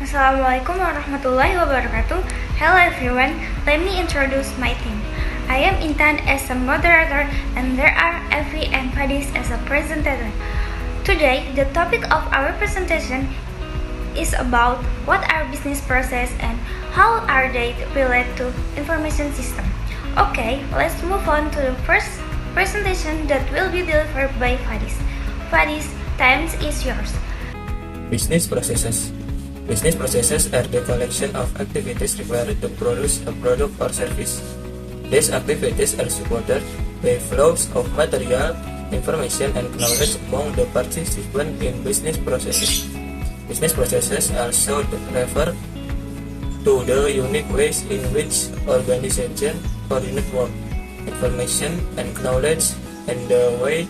Assalamualaikum warahmatullahi wabarakatuh. Hello everyone, let me introduce my team. I am Intan as a moderator and there are Evi and Fadis as a presenter. Today, the topic of our presentation is about what are business process and how are they related to information system. Okay, let's move on to the first presentation that will be delivered by Fadis. Fadis, time is yours. Business processes. Business processes are the collection of activities required to produce a product or service. These activities are supported by flows of material, information, and knowledge among the participants in business processes. Business processes also refer to the unique ways in which organization coordinate work, information, and knowledge, and the way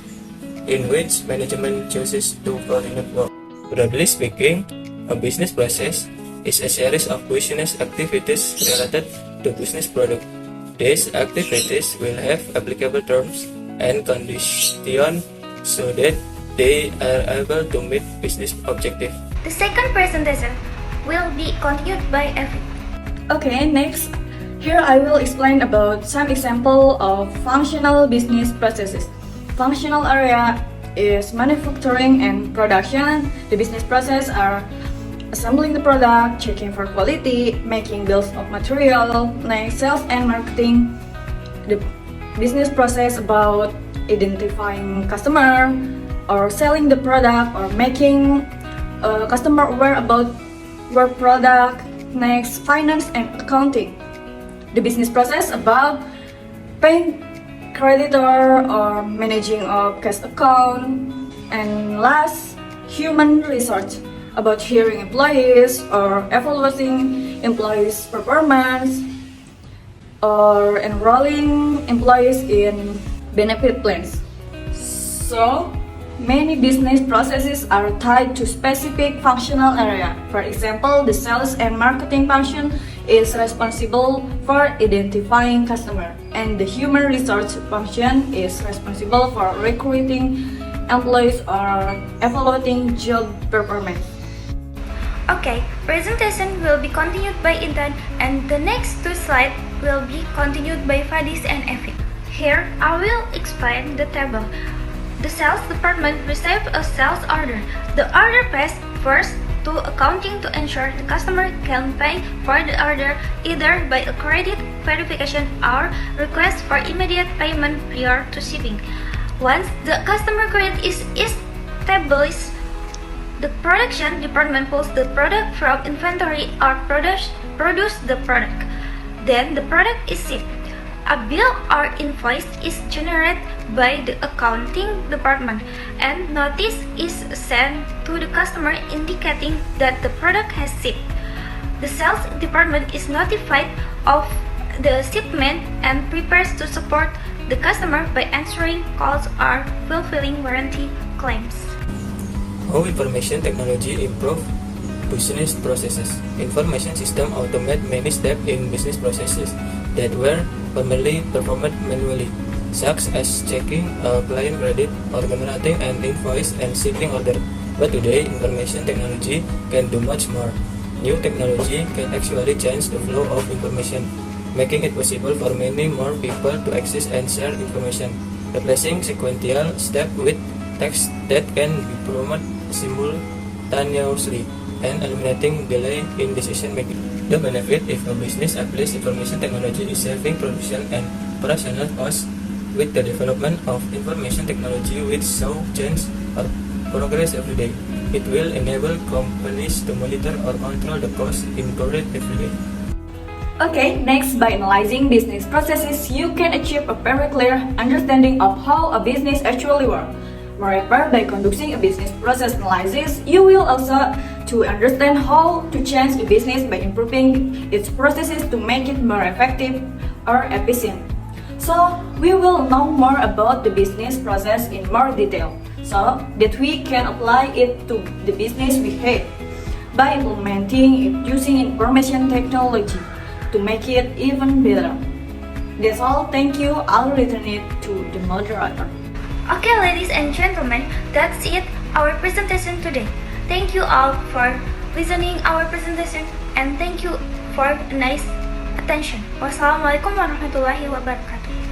in which management chooses to coordinate work. Broadly speaking, a business process is a series of business activities related to business product. These activities will have applicable terms and conditions so that they are able to meet business objectives. The second presentation will be continued by Evi. Okay, next, here I will explain about some example of functional business processes. Functional area is manufacturing and production. The business process are assembling the product, checking for quality, making bills of material, next sales and marketing. The business process about identifying customer or selling the product or making a customer aware about your product. Next, finance and accounting. The business process about paying creditor or managing a cash account. And last, human resource about hiring employees or evaluating employees' performance or enrolling employees in benefit plans. So, many business processes are tied to specific functional area. For example, the sales and marketing function is responsible for identifying customer, and the human resource function is responsible for recruiting employees or evaluating job performance. Okay, presentation will be continued by Intan and the next two slides will be continued by Fadis and Evi. Here, I will explain the table. The sales department receives a sales order. The order passes first to accounting to ensure the customer can pay for the order either by a credit verification or request for immediate payment prior to shipping. Once the customer credit is established, the production department pulls the product from inventory or produce the product. Then the product is shipped. A bill or invoice is generated by the accounting department and notice is sent to the customer indicating that the product has shipped. The sales department is notified of the shipment and prepares to support the customer by answering calls or fulfilling warranty claims. How information technology improve business processes. Information system automate many steps in business processes that were formerly performed manually, such as checking a client credit or generating an invoice and shipping order. But today, information technology can do much more. New technology can actually change the flow of information, making it possible for many more people to access and share information, replacing sequential steps with text that can be promoted simultaneously and eliminating delay in decision making. The benefit if a business applies information technology is saving production and operational costs. With the development of information technology which so change or progress every day, it will enable companies to monitor or control the costs incurred every day. Okay, next, by analyzing business processes, you can achieve a very clear understanding of how a business actually works. Moreover, by conducting a business process analysis, you will also to understand how to change the business by improving its processes to make it more effective or efficient. So, we will know more about the business process in more detail, so that we can apply it to the business we have by implementing it using information technology to make it even better. That's all. Thank you. I'll return it to the moderator. Okay, ladies and gentlemen, that's it, our presentation today. Thank you all for listening our presentation and thank you for nice attention. Wassalamualaikum warahmatullahi wabarakatuh.